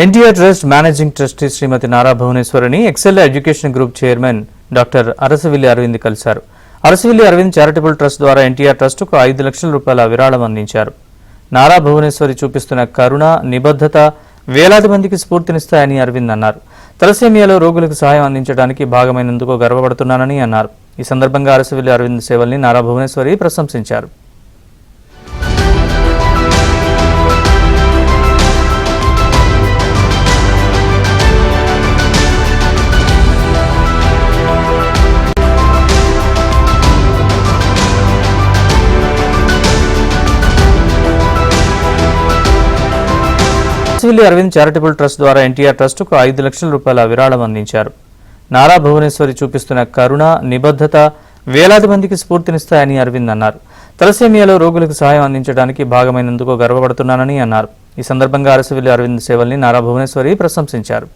NTR trust managing trustee Srimati Nara భువనేశ్వరిని Excel education group chairman doctor Arasavilli Aravind కలిశారు. Arasavilli Arvind charitable trust ద్వారా ఎన్టీఆర్ ట్రస్టుకు 5 లక్షల రూపాయల విరాళం అందించారు. నారా భువనేశ్వరి చూపిస్తున్న కరుణ, నిబద్ధత వేలాది మందికి స్ఫూర్తినిస్తాయని అరవింద్ అన్నారు. తలసేమియాలో రోగులకు సహాయం అందించడానికి భాగమైనందుకు గర్వపడుతున్నానని అన్నారు. ఈ సందర్భంగా అరసవిల్లి అరవింద్ సేవల్ని నారా భువనేశ్వరి ప్రశంసించారు. అరసవిల్లి అరవింద్ చారిటబుల్ ట్రస్ట్ ద్వారా ఎన్టీఆర్ ట్రస్టుకు 5 లక్షల రూపాయల విరాళం అందించారు. నారా భువనేశ్వరి చూపిస్తున్న కరుణ, నిబద్ధత వేలాది మందికి స్ఫూర్తినిస్తాయని అరవింద్ అన్నారు. తలసేమియాలో రోగులకు సహాయం అందించడానికి భాగమైనందుకు గర్వపడుతున్నానని అన్నారు. ఈ సందర్భంగా అరసవిల్లి అరవింద్ సేవల్ని నారా భువనేశ్వరి ప్రశంసించారు.